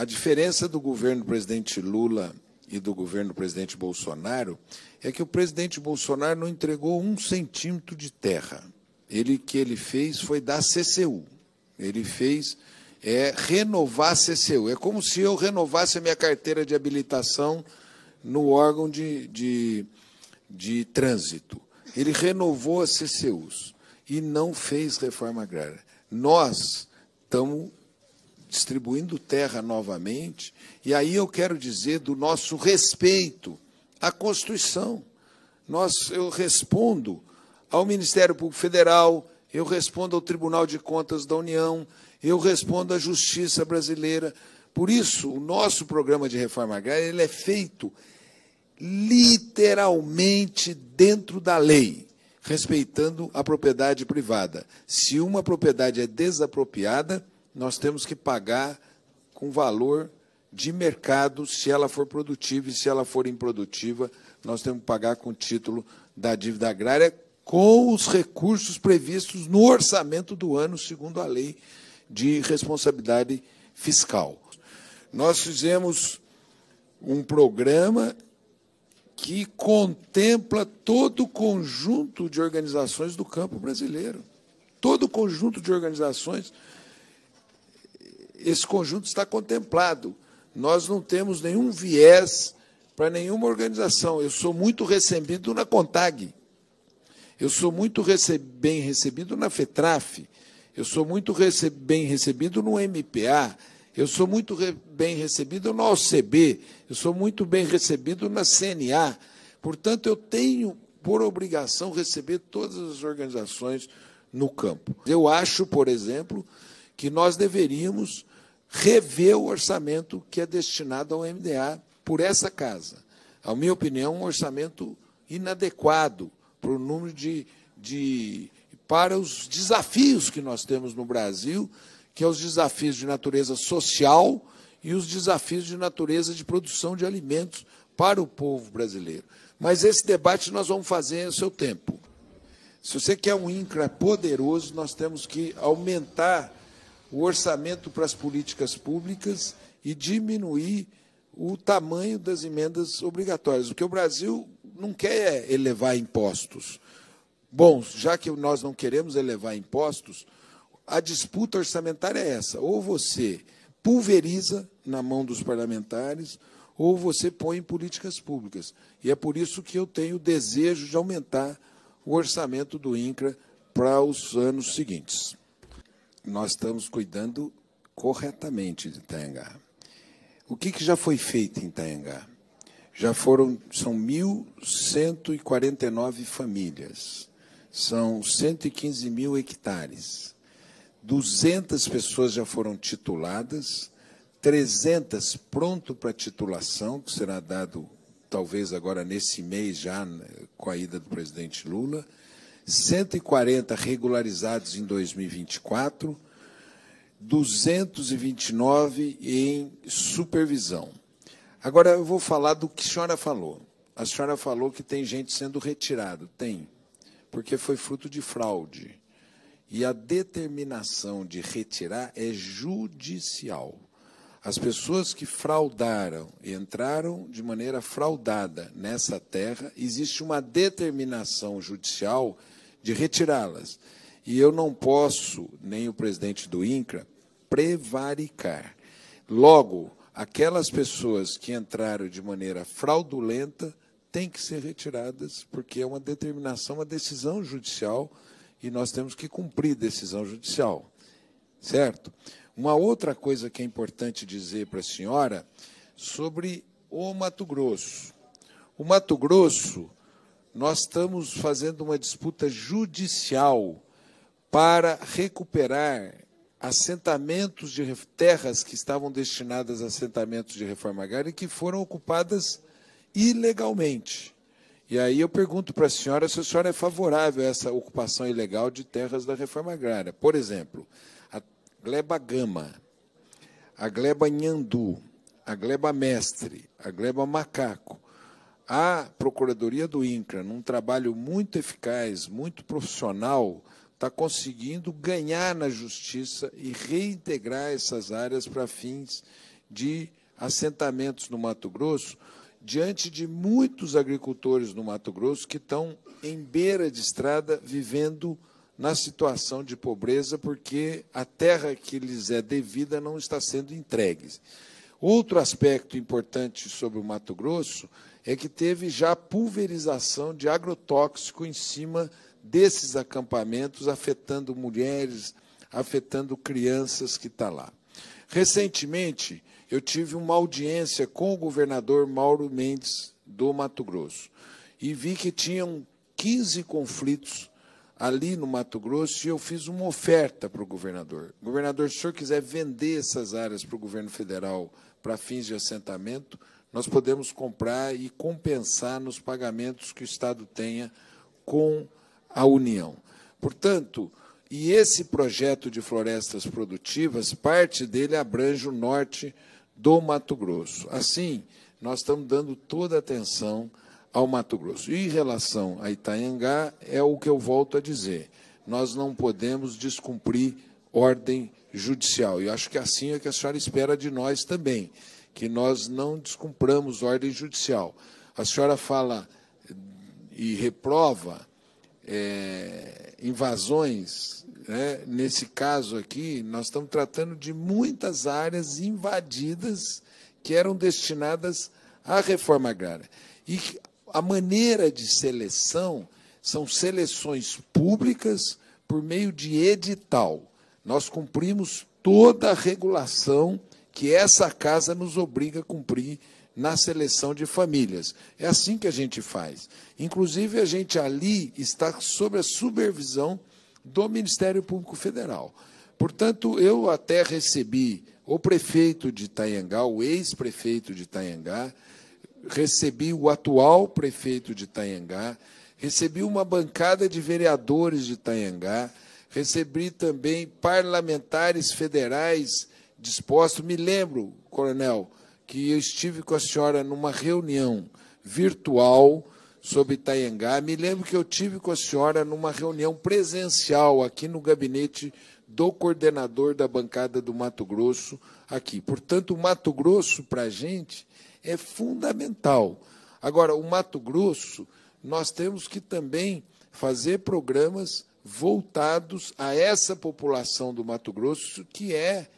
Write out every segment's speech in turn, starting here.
A diferença do governo do presidente Lula e do governo do presidente Bolsonaro é que o presidente Bolsonaro não entregou 1 centímetro de terra. O que ele fez foi dar CCU. Ele fez renovar a CCU. É como se eu renovasse a minha carteira de habilitação no órgão de trânsito. Ele renovou as CCUs e não fez reforma agrária. Nós estamos distribuindo terra novamente, e aí eu quero dizer do nosso respeito à Constituição. Eu respondo ao Ministério Público Federal, eu respondo ao Tribunal de Contas da União, eu respondo à Justiça brasileira. Por isso, o nosso programa de reforma agrária ele é feito literalmente dentro da lei, respeitando a propriedade privada. Se uma propriedade é desapropriada, nós temos que pagar com valor de mercado se ela for produtiva, e se ela for improdutiva, nós temos que pagar com o título da dívida agrária, com os recursos previstos no orçamento do ano, segundo a lei de responsabilidade fiscal. Nós fizemos um programa que contempla todo o conjunto de organizações do campo brasileiro. Todo o conjunto de organizações, esse conjunto está contemplado. Nós não temos nenhum viés para nenhuma organização. Eu sou muito recebido na CONTAG, eu sou muito bem recebido na FETRAF, eu sou muito bem recebido no MPA, eu sou muito bem recebido na OCB, eu sou muito bem recebido na CNA. Portanto, eu tenho por obrigação receber todas as organizações no campo. Eu acho, por exemplo, que nós deveríamos rever o orçamento que é destinado ao MDA por essa casa. A minha opinião, um orçamento inadequado para o número para os desafios que nós temos no Brasil, que é os desafios de natureza social e os desafios de natureza de produção de alimentos para o povo brasileiro. Mas esse debate nós vamos fazer no seu tempo. Se você quer um INCRA poderoso, nós temos que aumentar o orçamento para as políticas públicas e diminuir o tamanho das emendas obrigatórias. O que o Brasil não quer é elevar impostos. Bom, já que nós não queremos elevar impostos, a disputa orçamentária é essa. Ou você pulveriza na mão dos parlamentares, ou você põe em políticas públicas. E é por isso que eu tenho o desejo de aumentar o orçamento do INCRA para os anos seguintes. Nós estamos cuidando corretamente de Itanhangá. O que já foi feito em Itanhangá? São 1.149 famílias, são 115 mil hectares, 200 pessoas já foram tituladas, 300 pronto para titulação, que será dado talvez agora nesse mês já, com a ida do presidente Lula, 140 regularizados em 2024, 229 em supervisão. Agora, eu vou falar do que a senhora falou. A senhora falou que tem gente sendo retirada. Tem, porque foi fruto de fraude. E a determinação de retirar é judicial. As pessoas que fraudaram, entraram de maneira fraudada nessa terra, existe uma determinação judicial de retirá-las. E eu não posso, nem o presidente do INCRA, prevaricar. Logo, aquelas pessoas que entraram de maneira fraudulenta têm que ser retiradas, porque é uma determinação, uma decisão judicial, e nós temos que cumprir decisão judicial. Certo? Uma outra coisa que é importante dizer para a senhora sobre o Mato Grosso. O Mato Grosso, nós estamos fazendo uma disputa judicial para recuperar assentamentos de terras que estavam destinadas a assentamentos de reforma agrária e que foram ocupadas ilegalmente. E aí eu pergunto para a senhora se a senhora é favorável a essa ocupação ilegal de terras da reforma agrária. Por exemplo, a gleba gama, a gleba nhandu, a gleba mestre, a gleba macaco. A Procuradoria do INCRA, num trabalho muito eficaz, muito profissional, está conseguindo ganhar na justiça e reintegrar essas áreas para fins de assentamentos no Mato Grosso, diante de muitos agricultores no Mato Grosso que estão em beira de estrada, vivendo na situação de pobreza, porque a terra que lhes é devida não está sendo entregue. Outro aspecto importante sobre o Mato Grosso é que teve já pulverização de agrotóxico em cima desses acampamentos, afetando mulheres, afetando crianças que estão lá. Recentemente, eu tive uma audiência com o governador Mauro Mendes, do Mato Grosso, e vi que tinham 15 conflitos ali no Mato Grosso, e eu fiz uma oferta para o governador. Governador, se o senhor quiser vender essas áreas para o governo federal para fins de assentamento, nós podemos comprar e compensar nos pagamentos que o Estado tenha com a União. Portanto, e esse projeto de florestas produtivas, parte dele abrange o norte do Mato Grosso. Assim, nós estamos dando toda a atenção ao Mato Grosso. E em relação a Itanhangá, é o que eu volto a dizer, nós não podemos descumprir ordem judicial. E acho que assim é que a senhora espera de nós também, que nós não descumpramos ordem judicial. A senhora fala e reprova invasões, né? Nesse caso aqui, nós estamos tratando de muitas áreas invadidas que eram destinadas à reforma agrária. E a maneira de seleção são seleções públicas por meio de edital. Nós cumprimos toda a regulação que essa casa nos obriga a cumprir na seleção de famílias. É assim que a gente faz. Inclusive, a gente ali está sob a supervisão do Ministério Público Federal. Portanto, eu até recebi o prefeito de Itanhangá, o ex-prefeito de Itanhangá, recebi o atual prefeito de Itanhangá, recebi uma bancada de vereadores de Itanhangá, recebi também parlamentares federais dispostos. Me lembro, coronel, que eu estive com a senhora numa reunião virtual sobre Itanhangá. Me lembro que eu tive com a senhora numa reunião presencial aqui no gabinete do coordenador da bancada do Mato Grosso aqui. Portanto, o Mato Grosso, para a gente, é fundamental. Agora, o Mato Grosso, nós temos que também fazer programas voltados a essa população do Mato Grosso, que é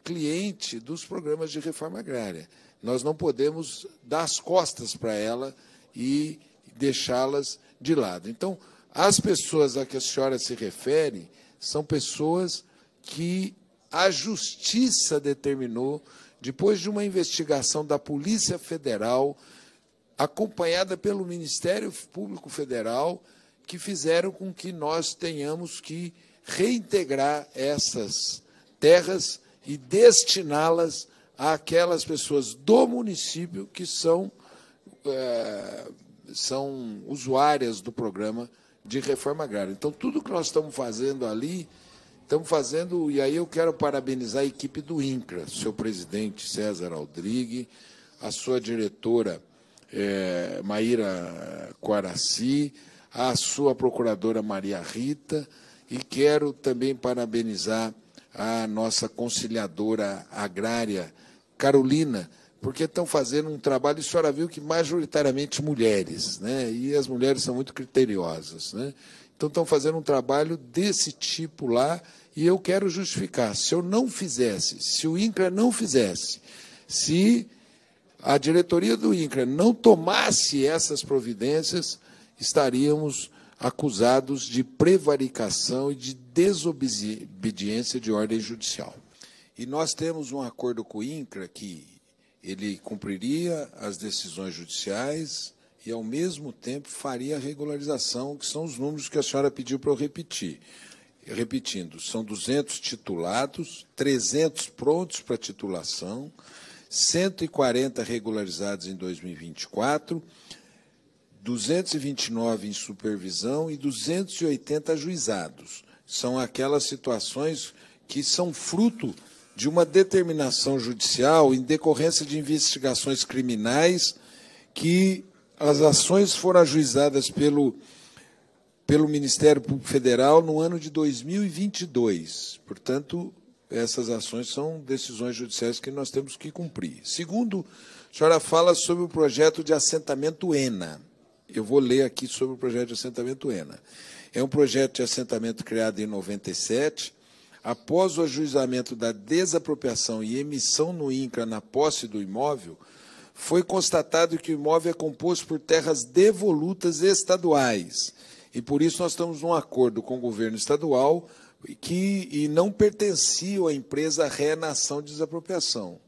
cliente dos programas de reforma agrária. Nós não podemos dar as costas para ela e deixá-las de lado. Então, as pessoas a que a senhora se refere são pessoas que a Justiça determinou, depois de uma investigação da Polícia Federal, acompanhada pelo Ministério Público Federal, que fizeram com que nós tenhamos que reintegrar essas terras e destiná-las àquelas pessoas do município que são usuárias do programa de reforma agrária. Então, tudo que nós estamos fazendo ali, estamos fazendo, e aí eu quero parabenizar a equipe do INCRA, seu presidente César Aldrigue, a sua diretora Maíra Coaraci, a sua procuradora Maria Rita, e quero também parabenizar a nossa conciliadora agrária, Carolina, porque estão fazendo um trabalho, e a senhora viu que majoritariamente mulheres, né? E as mulheres são muito criteriosas, né? Então, estão fazendo um trabalho desse tipo lá, e eu quero justificar. Se eu não fizesse, se o INCRA não fizesse, se a diretoria do INCRA não tomasse essas providências, estaríamos acusados de prevaricação e de desobediência de ordem judicial. E nós temos um acordo com o INCRA que ele cumpriria as decisões judiciais e, ao mesmo tempo, faria a regularização, que são os números que a senhora pediu para eu repetir. Repetindo, são 200 titulados, 300 prontos para titulação, 140 regularizados em 2024, 229 em supervisão e 280 ajuizados. São aquelas situações que são fruto de uma determinação judicial em decorrência de investigações criminais, que as ações foram ajuizadas pelo Ministério Público Federal no ano de 2022. Portanto, essas ações são decisões judiciais que nós temos que cumprir. Segundo, a senhora fala sobre o projeto de assentamento ENA. Eu vou ler aqui sobre o projeto de assentamento ENA. É um projeto de assentamento criado em 97, após o ajuizamento da desapropriação e emissão no INCRA na posse do imóvel, foi constatado que o imóvel é composto por terras devolutas estaduais. E, por isso, nós estamos num acordo com o governo estadual e não pertenciam à empresa Ré Nação de Desapropriação.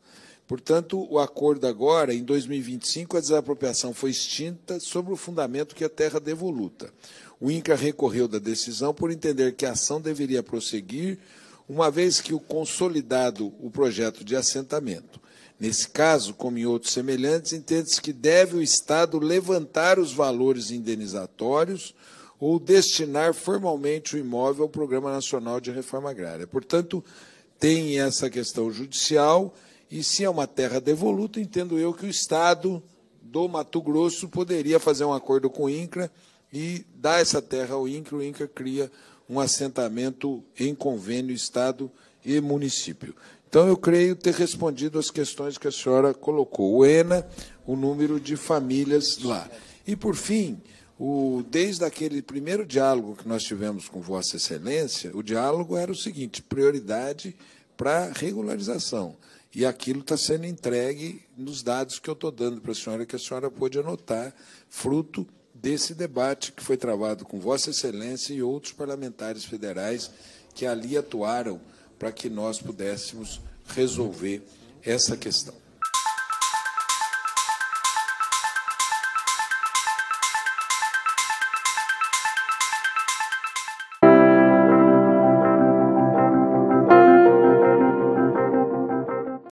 Portanto, o acordo agora, em 2025, a desapropriação foi extinta sobre o fundamento que é terra devoluta. O INCRA recorreu da decisão por entender que a ação deveria prosseguir, uma vez que o consolidado o projeto de assentamento. Nesse caso, como em outros semelhantes, entende-se que deve o Estado levantar os valores indenizatórios ou destinar formalmente o imóvel ao Programa Nacional de Reforma Agrária. Portanto, tem essa questão judicial, e se é uma terra devoluta, entendo eu que o Estado do Mato Grosso poderia fazer um acordo com o INCRA e dar essa terra ao INCRA, o INCRA cria um assentamento em convênio Estado e município. Então, eu creio ter respondido as questões que a senhora colocou. O ENA, o número de famílias lá. E, por fim, desde aquele primeiro diálogo que nós tivemos com Vossa Excelência, o diálogo era o seguinte: prioridade para regularização. E aquilo está sendo entregue nos dados que eu estou dando para a senhora, que a senhora pôde anotar, fruto desse debate que foi travado com Vossa Excelência e outros parlamentares federais que ali atuaram para que nós pudéssemos resolver essa questão.